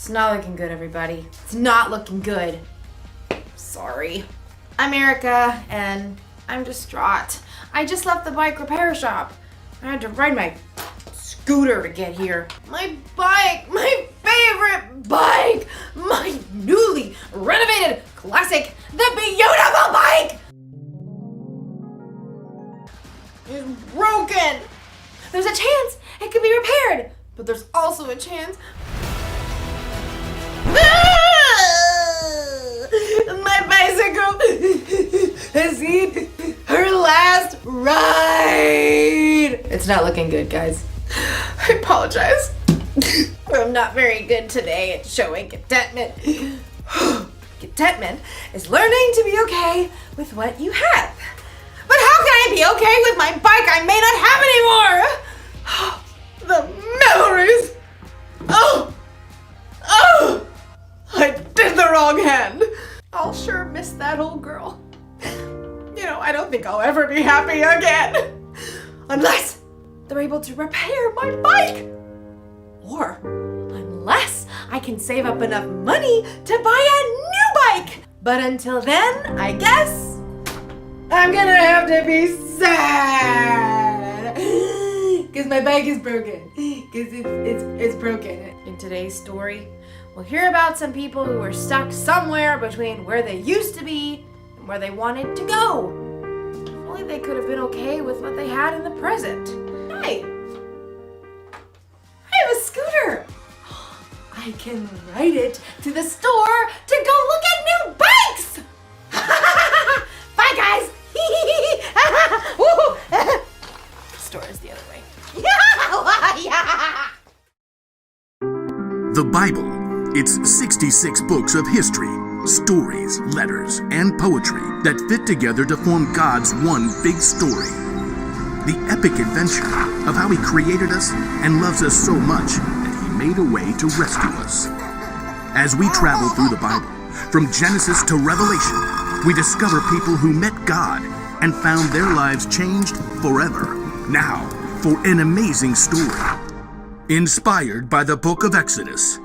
It's not looking good, everybody. It's not looking good. Sorry. I'm Erica, and I'm distraught. I just left the bike repair shop. I had to ride my scooter to get here. My bike, my favorite bike, my newly renovated classic, the beautiful bike is broken. There's a chance it could be repaired, but there's also a chance my bicycle has seen her last ride. It's not looking good, guys. I apologize. I'm not very good today at showing contentment. Contentment is learning to be okay with what you have. But how can I be okay with my bike I may not have anymore? The memories. Oh, I did the wrong hand. I'll sure miss that old girl. I don't think I'll ever be happy again. Unless they're able to repair my bike. Or unless I can save up enough money to buy a new bike. But until then, I guess I'm gonna have to be sad. Because my bike is broken. Because it's broken. In today's story, we'll hear about some people who were stuck somewhere between where they used to be and where they wanted to go. If only they could have been okay with what they had in the present. Hey, I have a scooter. I can ride it to the store to go look at new bikes. Bye, guys. The store is the other way. The Bible. It's 66 books of history, stories, letters, and poetry that fit together to form God's one big story. The epic adventure of how He created us and loves us so much that He made a way to rescue us. As we travel through the Bible, from Genesis to Revelation, we discover people who met God and found their lives changed forever. Now, for an amazing story. Inspired by the book of Exodus,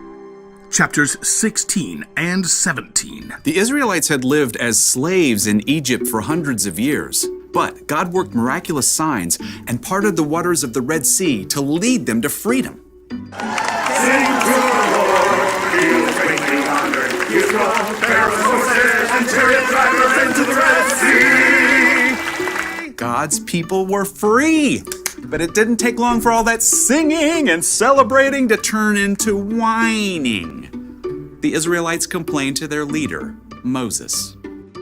chapters 16 and 17. The Israelites had lived as slaves in Egypt for hundreds of years, but God worked miraculous signs and parted the waters of the Red Sea to lead them to freedom. Sing to the Lord, He is greatly honored. He has brought Pharaoh's horses and chariot drivers into the Red Sea. God's people were free, but it didn't take long for all that singing and celebrating to turn into whining. The Israelites complained to their leader, Moses.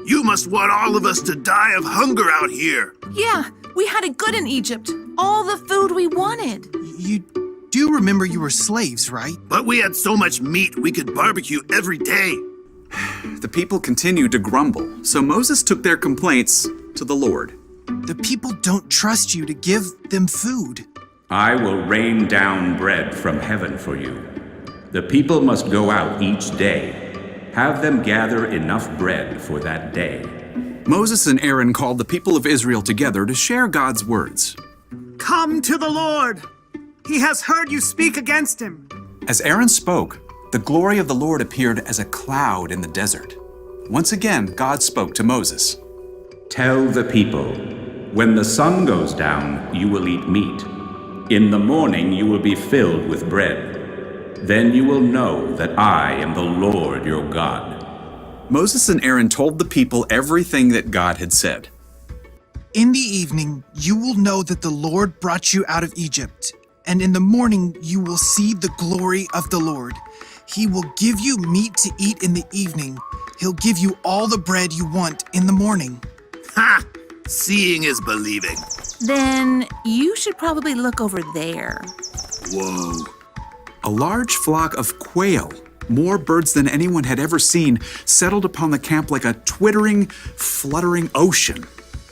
You must want all of us to die of hunger out here. Yeah, we had it good in Egypt. All the food we wanted. You do remember you were slaves, right? But we had so much meat we could barbecue every day. The people continued to grumble, so Moses took their complaints to the Lord. The people don't trust you to give them food. I will rain down bread from heaven for you. The people must go out each day. Have them gather enough bread for that day. Moses and Aaron called the people of Israel together to share God's words. Come to the Lord. He has heard you speak against him. As Aaron spoke, the glory of the Lord appeared as a cloud in the desert. Once again, God spoke to Moses. Tell the people, when the sun goes down, you will eat meat. In the morning you will be filled with bread. Then you will know that I am the Lord your God. Moses and Aaron told the people everything that God had said. In the evening, you will know that the Lord brought you out of Egypt, and in the morning you will see the glory of the Lord. He will give you meat to eat in the evening. He'll give you all the bread you want in the morning. Ha! Seeing is believing. Then you should probably look over there. Whoa. A large flock of quail, more birds than anyone had ever seen, settled upon the camp like a twittering, fluttering ocean.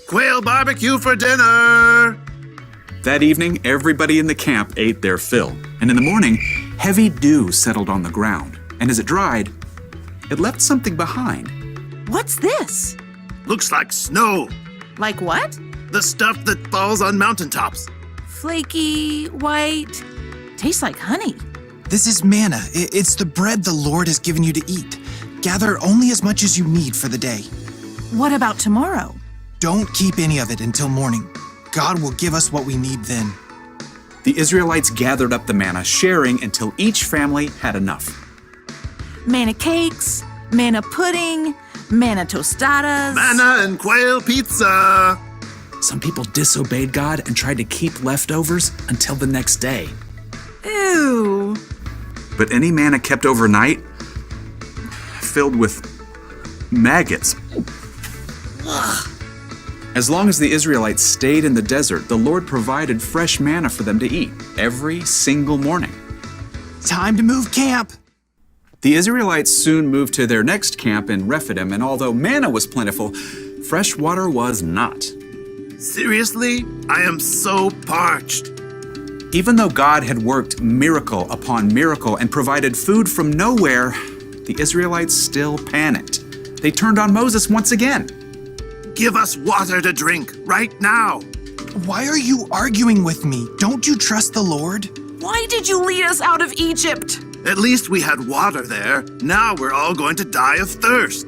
Quail barbecue for dinner! That evening, everybody in the camp ate their fill, and in the morning, heavy dew settled on the ground, and as it dried, it left something behind. What's this? Looks like snow. Like what? The stuff that falls on mountaintops. Flaky, white, tastes like honey. This is manna. It's the bread the Lord has given you to eat. Gather only as much as you need for the day. What about tomorrow? Don't keep any of it until morning. God will give us what we need then. The Israelites gathered up the manna, sharing until each family had enough. Manna cakes, manna pudding, manna tostadas. Manna and quail pizza. Some people disobeyed God and tried to keep leftovers until the next day. Ew. But any manna kept overnight, filled with maggots. As long as the Israelites stayed in the desert, the Lord provided fresh manna for them to eat every single morning. Time to move camp. The Israelites soon moved to their next camp in Rephidim, and although manna was plentiful, fresh water was not. Seriously? I am so parched. Even though God had worked miracle upon miracle and provided food from nowhere, the Israelites still panicked. They turned on Moses once again. Give us water to drink right now. Why are you arguing with me? Don't you trust the Lord? Why did you lead us out of Egypt? At least we had water there. Now we're all going to die of thirst.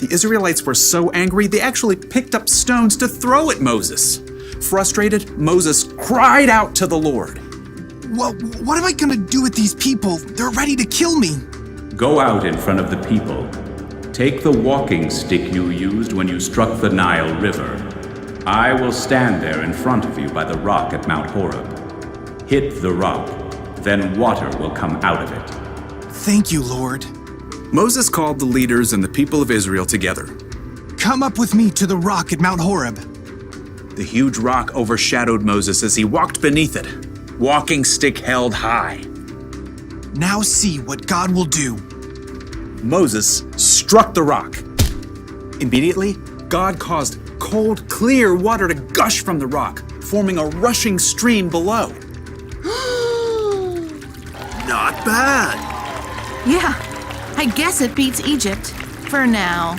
The Israelites were so angry, they actually picked up stones to throw at Moses. Frustrated, Moses cried out to the Lord. What am I going to do with these people? They're ready to kill me. Go out in front of the people. Take the walking stick you used when you struck the Nile River. I will stand there in front of you by the rock at Mount Horeb. Hit the rock, then water will come out of it. Thank you, Lord. Moses called the leaders and the people of Israel together. Come up with me to the rock at Mount Horeb. The huge rock overshadowed Moses as he walked beneath it, walking stick held high. Now see what God will do. Moses struck the rock. Immediately, God caused cold, clear water to gush from the rock, forming a rushing stream below. Not bad. Yeah, I guess it beats Egypt. For now.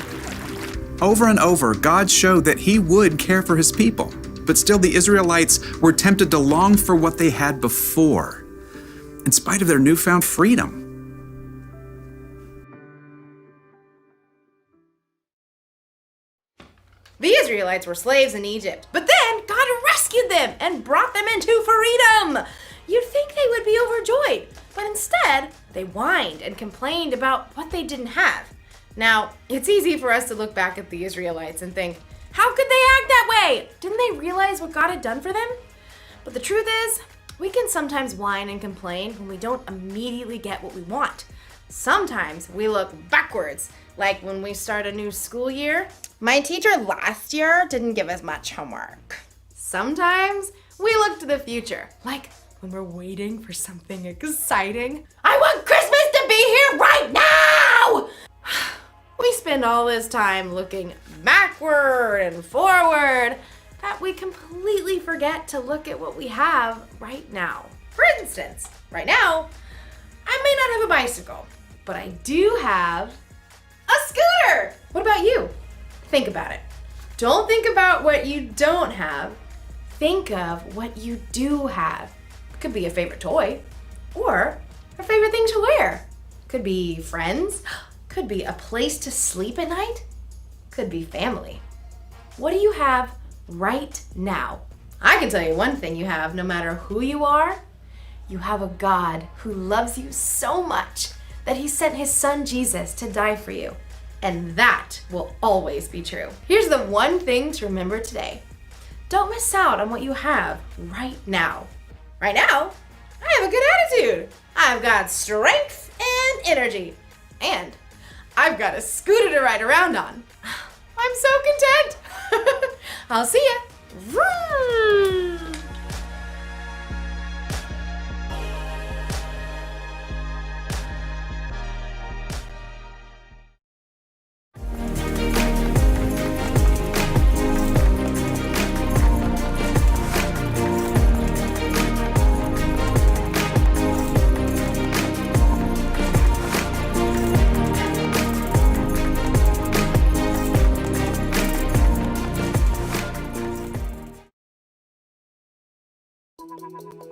Over and over, God showed that He would care for His people. But still, the Israelites were tempted to long for what they had before, in spite of their newfound freedom. The Israelites were slaves in Egypt, but then God rescued them and brought them into freedom. You'd think they would be overjoyed, but instead, they whined and complained about what they didn't have. Now, it's easy for us to look back at the Israelites and think, how could they act that way? Didn't they realize what God had done for them? But the truth is, we can sometimes whine and complain when we don't immediately get what we want. Sometimes we look backwards, like when we start a new school year. My teacher last year didn't give us much homework. Sometimes we look to the future, like when we're waiting for something exciting. I want Christmas to be here right now! We spend all this time looking backward and forward that we completely forget to look at what we have right now. For instance, right now, I may not have a bicycle, but I do have a scooter. What about you? Think about it. Don't think about what you don't have. Think of what you do have. It could be a favorite toy or a favorite thing to wear. Could be friends. Could be a place to sleep at night. Could be family. What do you have right now? I can tell you one thing you have, no matter who you are. You have a God who loves you so much that He sent His Son Jesus to die for you. And that will always be true. Here's the one thing to remember today. Don't miss out on what you have right now. Right now, I have a good attitude. I've got strength and energy. And I've got a scooter to ride around on. I'm so content. I'll see ya. Vroom.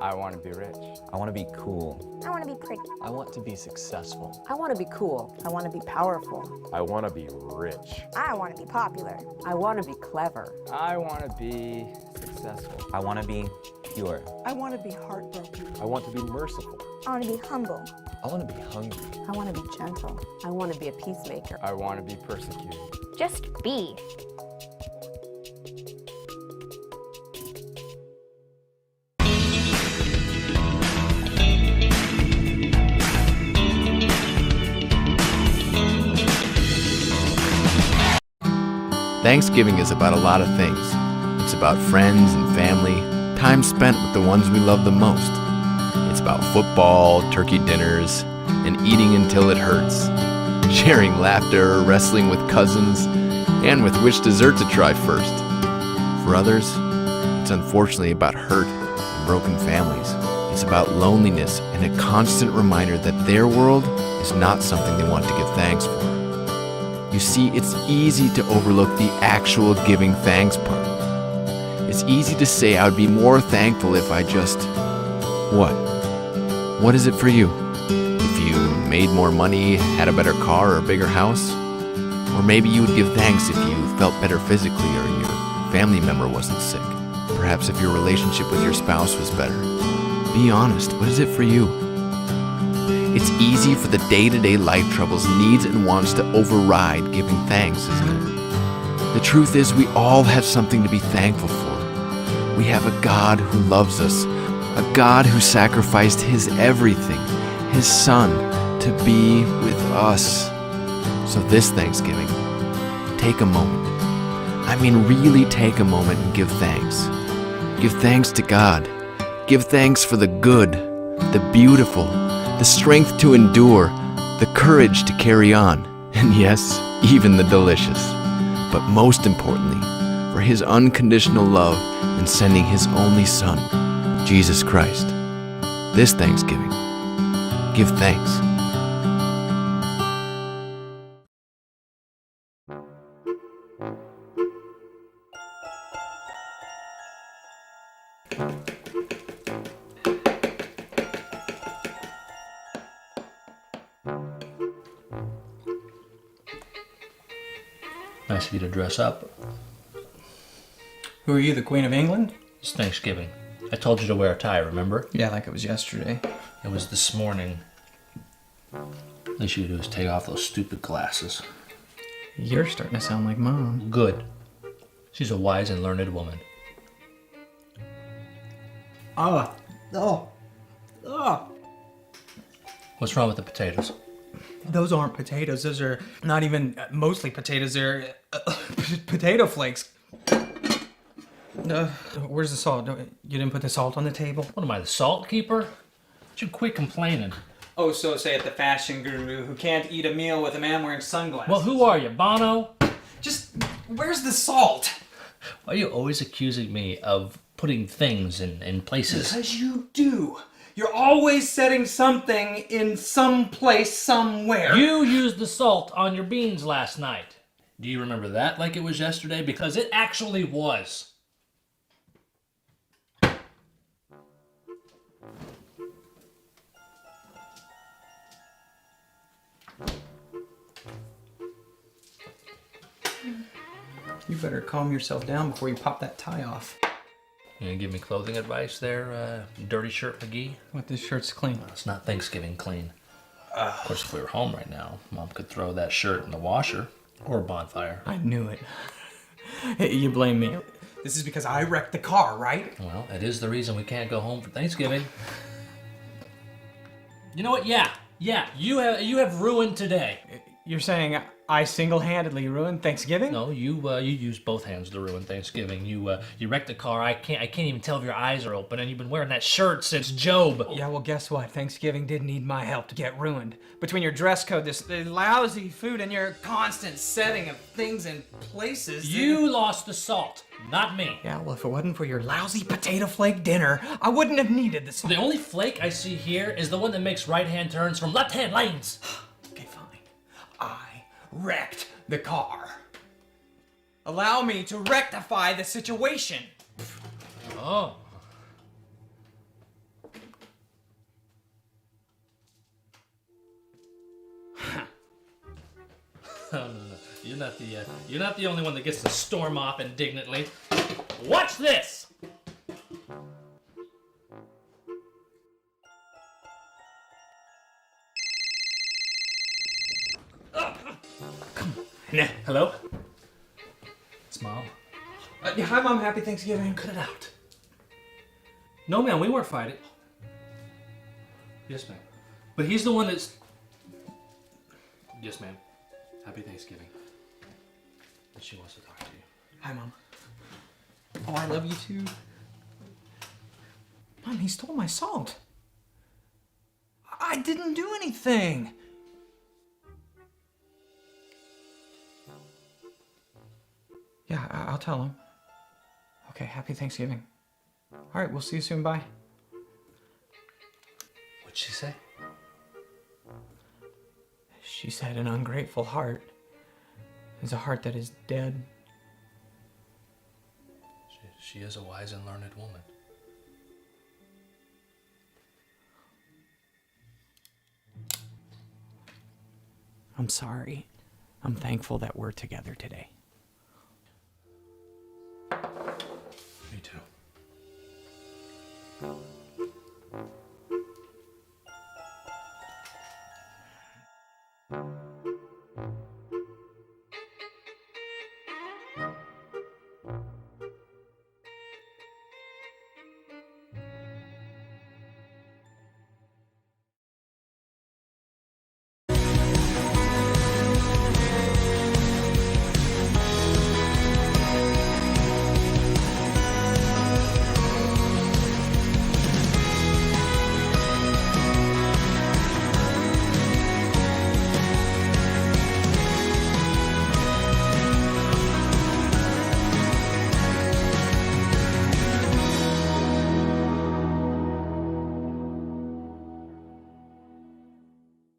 I want to be rich. I want to be cool. I want to be pretty. I want to be successful. I want to be cool. I want to be powerful. I want to be rich. I want to be popular. I want to be clever. I want to be successful. I want to be pure. I want to be heartbroken. I want to be merciful. I want to be humble. I want to be hungry. I want to be gentle. I want to be a peacemaker. I want to be persecuted. Just be. Thanksgiving is about a lot of things. It's about friends and family, time spent with the ones we love the most. It's about football, turkey dinners, and eating until it hurts. Sharing laughter, wrestling with cousins, and with which dessert to try first. For others, it's unfortunately about hurt and broken families. It's about loneliness and a constant reminder that their world is not something they want to give thanks for. You see, it's easy to overlook the actual giving thanks part. It's easy to say I would be more thankful if I just... What? What is it for you? If you made more money, had a better car or a bigger house? Or maybe you would give thanks if you felt better physically or your family member wasn't sick. Perhaps if your relationship with your spouse was better. Be honest, what is it for you? It's easy for the day-to-day life troubles, needs, and wants to override giving thanks, isn't it? The truth is, we all have something to be thankful for. We have a God who loves us, a God who sacrificed His everything, His Son, to be with us. So this Thanksgiving, take a moment. I mean, really take a moment and give thanks. Give thanks to God. Give thanks for the good, the beautiful, the strength to endure, the courage to carry on, and yes, even the delicious. But most importantly, for His unconditional love in sending His only Son, Jesus Christ. This Thanksgiving, give thanks. Nice of you to dress up. Who are you, the Queen of England? It's Thanksgiving. I told you to wear a tie, remember? Yeah, like it was yesterday. It was this morning. Least you could do is take off those stupid glasses. You're starting to sound like Mom. Good. She's a wise and learned woman. What's wrong with the potatoes? Those aren't potatoes. Those are not even mostly potatoes. They're potato flakes. Where's the salt? You didn't put the salt on the table? What am I, the salt keeper? Would you quit complaining? Oh, so say it the fashion guru who can't eat a meal with a man wearing sunglasses. Well, who are you, Bono? Just, where's the salt? Why are you always accusing me of putting things in places? Because you do. You're always setting something in some place somewhere. You used the salt on your beans last night. Do you remember that like it was yesterday? Because it actually was. You better calm yourself down before you pop that tie off. You gonna give me clothing advice there, Dirty Shirt McGee? What, this shirt's clean? It's not Thanksgiving clean. Of course, if we were home right now, Mom could throw that shirt in the washer or a bonfire. I knew it. You blame me. This is because I wrecked the car, right? Well, it is the reason we can't go home for Thanksgiving. You know what? Yeah, you have ruined today. You're saying I single-handedly ruined Thanksgiving? No, you used both hands to ruin Thanksgiving. You wrecked the car. I can't even tell if your eyes are open, and you've been wearing that shirt since Job. Yeah, well, guess what? Thanksgiving did need my help to get ruined. Between your dress code, this lousy food, and your constant setting of things in places. You lost the salt, not me. Yeah, well, if it wasn't for your lousy potato flake dinner, I wouldn't have needed the salt. The only flake I see here is the one that makes right-hand turns from left-hand lanes. Okay, fine. I wrecked the car. Allow me to rectify the situation. Oh. you're not the only one that gets to storm off indignantly. Watch this. Hello? It's Mom. Yeah, hi, Mom. Happy Thanksgiving. Cut it out. No, ma'am, we weren't fighting. Yes, ma'am. But he's the one that's... Yes, ma'am. Happy Thanksgiving. But she wants to talk to you. Hi, Mom. Oh, I love you too. Mom, he stole my salt. I didn't do anything. Yeah, I'll tell him. Okay, happy Thanksgiving. All right, we'll see you soon. Bye. What'd she say? She said an ungrateful heart is a heart that is dead. She is a wise and learned woman. I'm sorry. I'm thankful that we're together today. Me too.